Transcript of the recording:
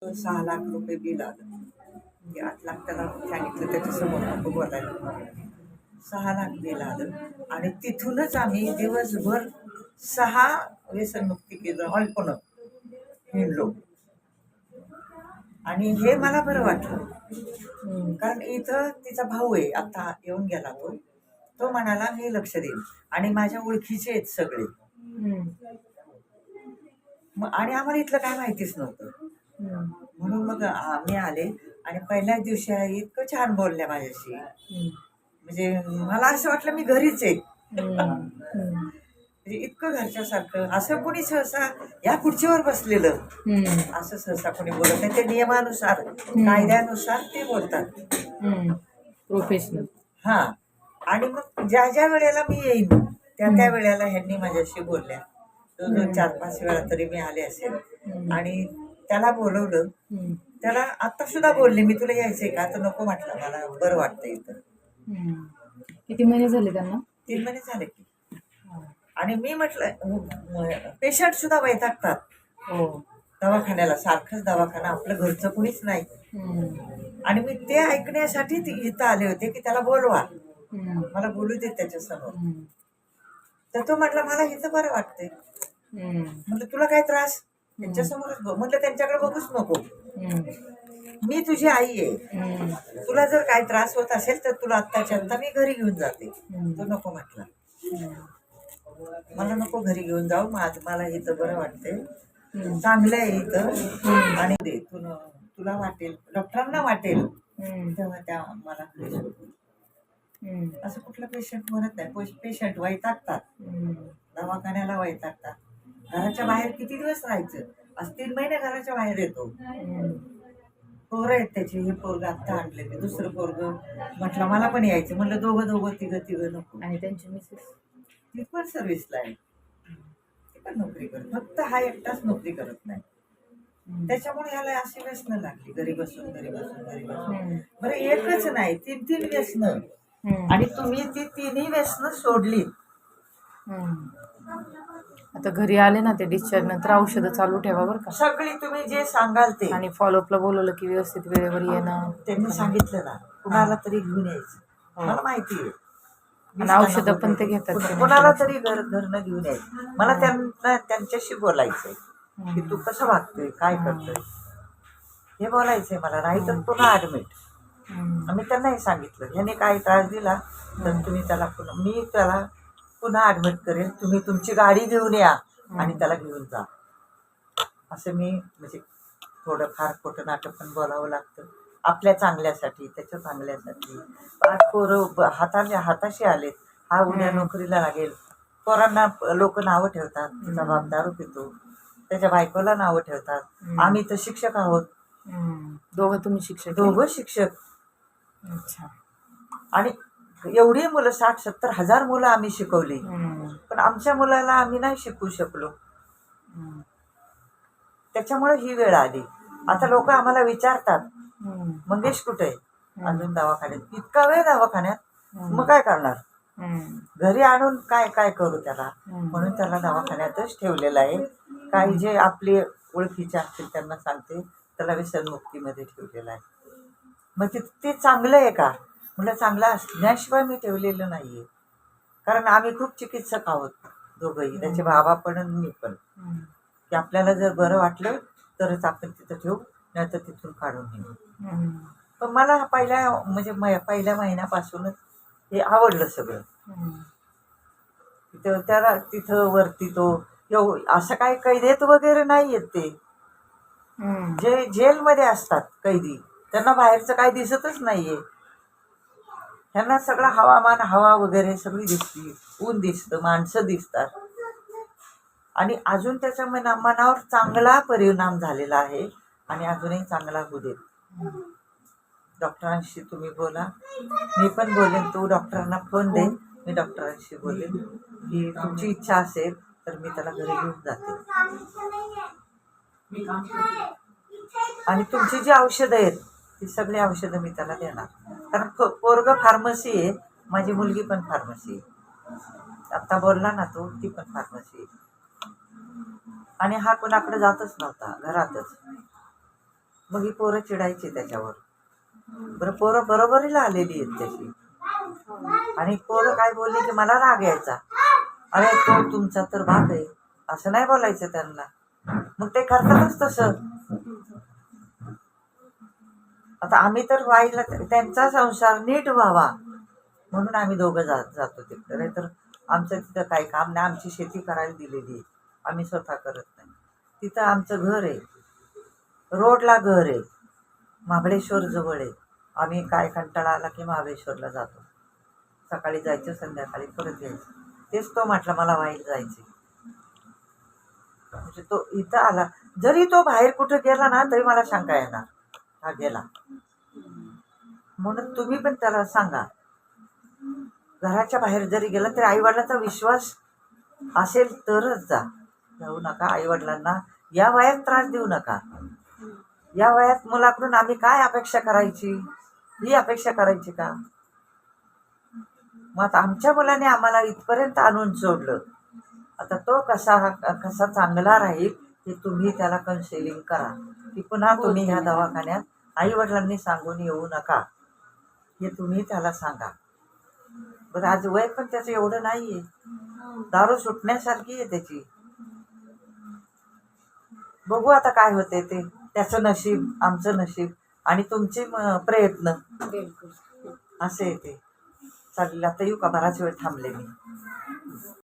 6 लाख रुपये बिल आलं. म्हणजे 8 लाख त्याला सांगितलं त्याच्यासमोर नको बोलायला. 6 लाख बिल आलं आणि तिथूनच आम्ही दिवसभर 6 व्यसनमुक्ती केंद्र हॉल्पनं हिंडलो आणि हे मला बरं वाटलं. कारण इथं तिचा भाऊ आहे, आता येऊन गेला तो. तो म्हणाला मी लक्ष देईन आणि माझ्या ओळखीचे आहेत सगळे. आणि आम्हाला इथलं काय माहितीच नव्हतं. म्हणून मग आम्ही आले आणि पहिल्याच दिवशी इतकं छान बोलल्या माझ्याशी. म्हणजे मला असं वाटलं मी घरीच आहे. म्हणजे इतकं घरच्यासारखं. असं कोणी सहसा या खुर्चीवर बसलेलं असं सहसा कोणी बोलत नाही. ते नियमानुसार कायद्यानुसार ते बोलतात प्रोफेशनल. हा. आणि मग ज्या ज्या वेळेला मी येईन त्या वेळेला ह्यांनी माझ्याशी बोलल्या. 4-5 वेळा तरी मी आले असेल आणि त्याला बोलवलं. त्याला आता सुद्धा बोलले मी तुला यायचंय का, तर नको म्हटलं, मला बरं वाटतं इथं. किती महिने झाले त्यांना? 3 महिने झाले की. आणि मी म्हटलं पेशंट सुद्धा वैतागतात. दवाखान्याला सारखंच दवाखाना, आपलं घरचं कुणीच नाही. आणि मी ते ऐकण्यासाठी इथं आले होते की त्याला बोलवा, मला बोलू देत त्याच्यासमोर. तर तो म्हटला मला इथं बरं वाटतंय. म्हटलं तुला काय त्रास? त्यांच्यासमोरच म्हटलं त्यांच्याकडे बघूच नको. मी तुझी आई आहे. तुला जर काय त्रास होत असेल तर तुला आत्ताच्या आत्ता मी घरी घेऊन जाते. तो नको म्हटला, मला नको घरी घेऊन जाऊ, मला इथं बरं वाटतंय, चांगलं आहे इथं. आणि दे तुला वाटेल, डॉक्टरांना वाटेल तेव्हा त्या मला असं कुठलं पेशंट म्हणत नाही. पेशंट वैतागतात, दवाखान्याला वैतागतात. घराच्या बाहेर किती दिवस राहायचं? आज 3 महिने घराच्या बाहेर येतो. पोरं आहेत त्याचे. हे पोरग आत्ता आणले, ते दुसरं पोरग म्हटलं मला पण यायचं. म्हटलं दोघं तिघं नको. आणि त्यांची मिसेस ती पण सर्व्हिसला आहे, ती पण नोकरी करत. फक्त हा एकटाच नोकरी करत नाही. त्याच्यामुळे ह्याला अशी व्यसनं लागली, घरी बसून. बरं एकच नाही, 3 व्यसनं. आणि तुम्ही ती 3 व्यसनं सोडली. आता घरी आले ना ते डिस्चार्ज नंतर औषधं चालू ठेवा बरं का. सगळी तुम्ही जे सांगाल ते. आणि फॉलोअपला बोलवलं की व्यवस्थित वेळेवर येणं. त्यांनी सांगितलं ना कुणाला तरी घेऊन यायचं. मला माहिती आहे. आणि औषधं पण ते घेतात. कोणाला तरी घरनं घेऊन यायचं. मला त्यांच्याशी बोलायचंय की तू कसं वागतोय, काय करतोय, हे बोलायचंय मला. नाही तर पुन्हा ऍडमिट. आम्ही त्यांनाही सांगितलं ह्याने काय त्रास दिला तर तुम्ही त्याला मी त्याला पुन्हा ऍडमिट करेल, तुम्ही तुमची गाडी घेऊन या आणि त्याला घेऊन जा. असं मी म्हणजे थोडंफार खोटं नाटक पण बोलावं लागतं आपल्या चांगल्यासाठी, त्याच्या चांगल्यासाठी. 5 पोरं हाताशी आलेत. हा उद्या नोकरीला लागेल. पोरांना लोक नावं ठेवतात, तुझा बाप दारू पितो, त्याच्या बायकोला नावं ठेवतात. आम्ही तर शिक्षक आहोत. दोघं तुम्ही शिक्षक? दोघं शिक्षक. अच्छा. आणि एवढी मुलं 60-70 हजार मुलं आम्ही शिकवली, पण आमच्या मुलाला आम्ही नाही शिकवू शकलो. त्याच्यामुळे ही वेळ आली. आता लोक आम्हाला विचारतात मंगेश कुठे? अजून दवाखान्यात. इतका वेळ दवाखान्यात, मग काय करणार? घरी आणून काय करू त्याला? म्हणून त्याला दवाखान्यातच ठेवलेलं आहे. काही जे आपले ओळखीचे असतील त्यांना सांगते त्याला व्यसनमुक्तीमध्ये ठेवलेलं आहे. मग ते चांगलं आहे का? म्हटलं चांगलं असण्याशिवाय मी ठेवलेलं नाहीये. कारण आम्ही खूप चिकित्सक आहोत दोघंही, त्याचे बाबा पण आणि मी पण. की आपल्याला जर बरं वाटलं तरच आपण तिथं ठेवू, नाही तर तिथून काढून नेऊ. पण मला पहिल्या महिन्यापासूनच हे आवडलं सगळं. त्याला तिथं वरती तो असं काय कैदेत वगैरे नाही येत. ते जे जेलमध्ये असतात कैदी त्यांना बाहेरचं काही दिसतच नाहीये. त्यांना सगळं हवामान, हवा वगैरे सगळी दिसते, ऊन दिसतं, माणसं दिसतात. आणि अजून त्याच्या मनावर चांगला परिणाम झालेला आहे आणि अजूनही चांगला होऊ दे. डॉक्टरांशी तुम्ही बोला, मी पण बोलेन. तू डॉक्टरांना फोन दे, मी डॉक्टरांशी बोलेन की तुमची इच्छा असेल तर मी त्याला घरी घेऊन जाते. आणि तुमची जी औषधं आहेत ती सगळी औषधं मी त्याला देणार. कारण पोरग फार्मसी आहे, माझी मुलगी पण फार्मसी आहे. आता बोलला ना तो, ती पण फार्मसी आहे. आणि हा कोणाकडे जातच नव्हता, घरातच. मग ही पोरं चिडायची त्याच्यावर. बरं पोरं बरोबरीला आलेली आहेत त्याची. आणि पोरं काय बोलली की मला राग यायचा, अरे तो तुमचा तर बाप आहे असं नाही बोलायचं त्यांना. मग ते करतातच तसं. आता आम्ही तर वाईला त्यांचा संसार नीट व्हावा म्हणून आम्ही दोघं जातो तिकडे. नाही तर आमचं तिथं काही काम नाही. आमची शेती करायला दिलेली आहे, आम्ही स्वतः करत नाही. तिथं आमचं घर आहे, रोडला घर आहे, महाबळेश्वर जवळ आहे. आम्ही काय कंटाळा आला की महाबळेश्वरला जातो. सकाळी जायचं, संध्याकाळी परत यायचं. तेच तो म्हटला मला वाईला जायचे. म्हणजे तो इथं आला, जरी तो बाहेर कुठं गेला ना तरी मला शंका येणार हा गेला. म्हणून तुम्ही पण त्याला सांगा, घराच्या बाहेर जरी गेला तरी आईवडिलांचा विश्वास असेल तरच जा. जाऊ नका आईवडिलांना या वयात त्रास देऊ नका. या वयात मुलाकडून आम्ही काय अपेक्षा करायची, ही अपेक्षा करायची का? मग आता आमच्या मुलाने आम्हाला इथपर्यंत आणून सोडलं. आता तो कसा चांगला राहील ते तुम्ही त्याला काउन्सिलिंग करा, की पुन्हा तुम्ही ह्या दवाखान्यात आई वडिलांनी सांगून येऊ नका, हे तुम्ही त्याला सांगा. बरं आज वय पण त्याचं एवढं नाहीये, दारू सुटण्यासारखी आहे त्याची. बघू आता काय होते ते, त्याचं नशीब, आमचं नशीब आणि तुमचे प्रयत्न असे ते चालेल. आता येऊ का, बराच वेळ थांबले मी.